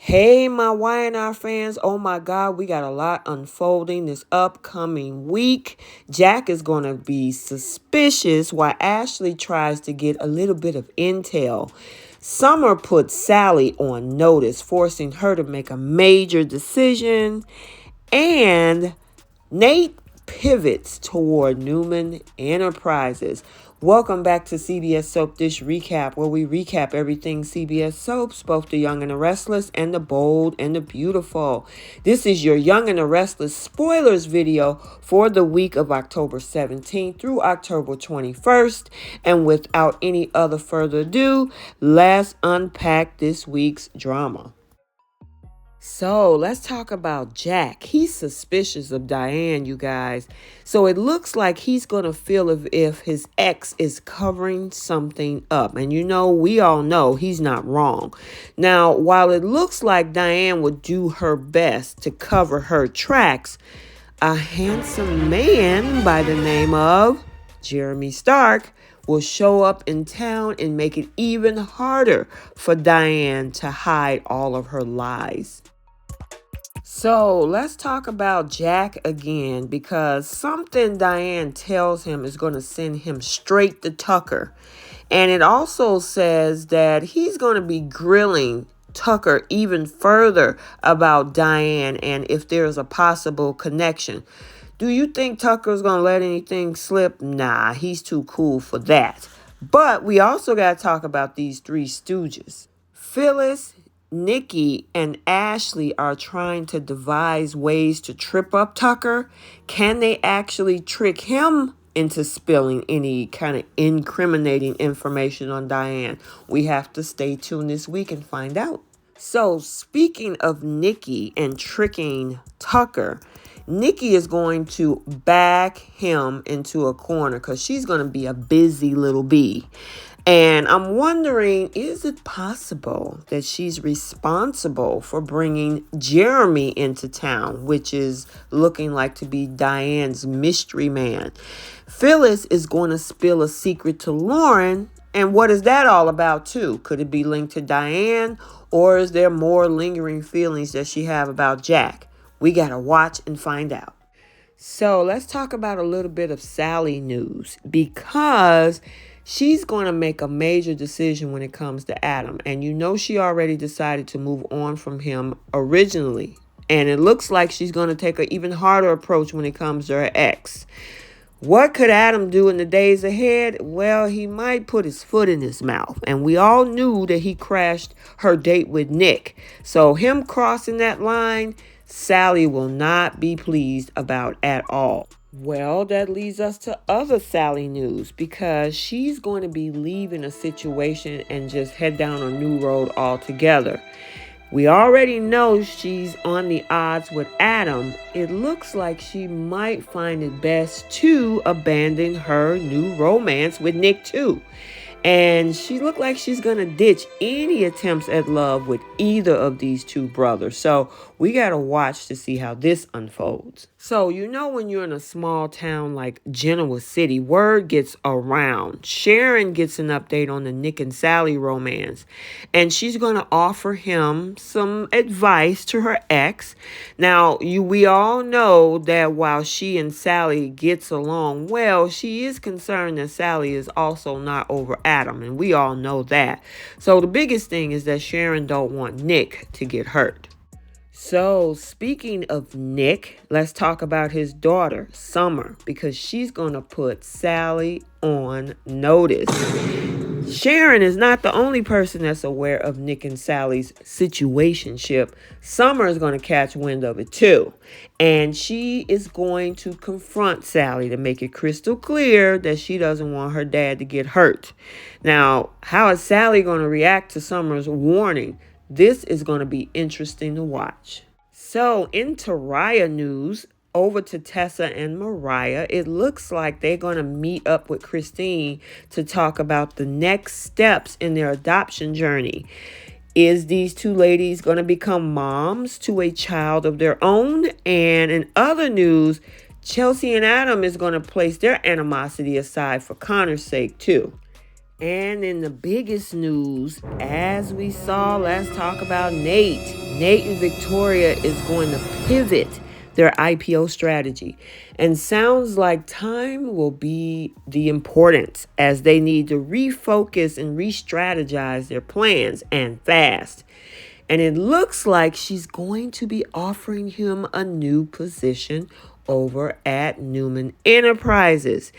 Hey, my Y&R fans. Oh my God, we got a lot unfolding this upcoming week. Jack is going to be suspicious while Ashley tries to get a little bit of intel. Summer puts Sally on notice, forcing her to make a major decision. And Nate pivots toward Newman Enterprises. Welcome back to CBS Soap Dish Recap, where we recap everything CBS Soaps, both the young and the restless, and the bold and the beautiful. This is your Young and the Restless spoilers video for the week of October 17th through October 21st. And without any other further ado, let's unpack this week's drama. So let's talk about Jack. He's suspicious of Diane, you guys. So it looks like he's going to feel if his ex is covering something up. And we all know he's not wrong. Now, while it looks like Diane would do her best to cover her tracks, a handsome man by the name of Jeremy Stark will show up in town and make it even harder for Diane to hide all of her lies. So let's talk about Jack again, because something Diane tells him is going to send him straight to Tucker. And it also says that he's going to be grilling Tucker even further about Diane and if there's a possible connection. Do you think Tucker's going to let anything slip? Nah, he's too cool for that. But we also got to talk about these three stooges. Phyllis, Nikki, and Ashley are trying to devise ways to trip up Tucker. Can they actually trick him into spilling any kind of incriminating information on Diane? We have to stay tuned this week and find out. So speaking of Nikki and tricking Tucker, Nikki is going to back him into a corner because she's going to be a busy little bee. And I'm wondering, is it possible that she's responsible for bringing Jeremy into town, which is looking like to be Diane's mystery man? Phyllis is going to spill a secret to Lauren. And what is that all about, too? Could it be linked to Diane, or is there more lingering feelings that she have about Jack? We got to watch and find out. So let's talk about a little bit of Sally news, because she's going to make a major decision when it comes to Adam. And she already decided to move on from him originally. And it looks like she's going to take an even harder approach when it comes to her ex. What could Adam do in the days ahead? Well, he might put his foot in his mouth. And we all knew that he crashed her date with Nick. So him crossing that line, Sally will not be pleased about at all. Well, that leads us to other Sally news, because she's going to be leaving a situation and just head down a new road altogether. We already know she's on the odds with Adam. It looks like she might find it best to abandon her new romance with Nick too. And she looked like she's going to ditch any attempts at love with either of these two brothers. So we got to watch to see how this unfolds. So, when you're in a small town like Genoa City, word gets around. Sharon gets an update on the Nick and Sally romance. And she's going to offer him some advice to her ex. Now, we all know that while she and Sally gets along well, she is concerned that Sally is also not over Adam. And we all know that. So the biggest thing is that Sharon don't want Nick to get hurt. So speaking of Nick, let's talk about his daughter, Summer, because she's going to put Sally on notice. Sharon is not the only person that's aware of Nick and Sally's situationship. Summer is going to catch wind of it too. And she is going to confront Sally to make it crystal clear that she doesn't want her dad to get hurt. Now, how is Sally going to react to Summer's warning? This is going to be interesting to watch. So, in Raya news, over to Tessa and Mariah, it looks like they're going to meet up with Christine to talk about the next steps in their adoption journey. Is these two ladies going to become moms to a child of their own? And in other news, Chelsea and Adam is going to place their animosity aside for Connor's sake too. And in the biggest news, as we saw, let's talk about Nate. Nate and Victoria is going to pivot their IPO strategy. And sounds like time will be the importance as they need to refocus and re-strategize their plans and fast. And it looks like she's going to be offering him a new position over at Newman Enterprises.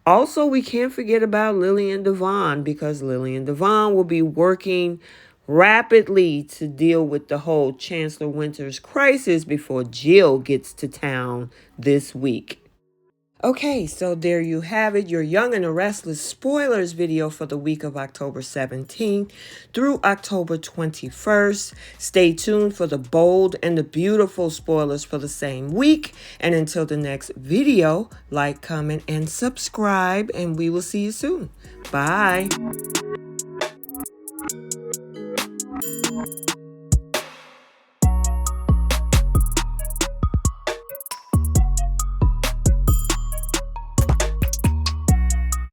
Also, we can't forget about Lillian Devon because Lillian Devon will be working rapidly to deal with the whole Chancellor Winters crisis before Jill gets to town this week. Okay, so there you have it, your Young and the Restless spoilers video for the week of October 17th through October 21st. Stay tuned for the bold and the beautiful spoilers for the same week. And until the next video, like, comment, and subscribe, and we will see you soon. Bye.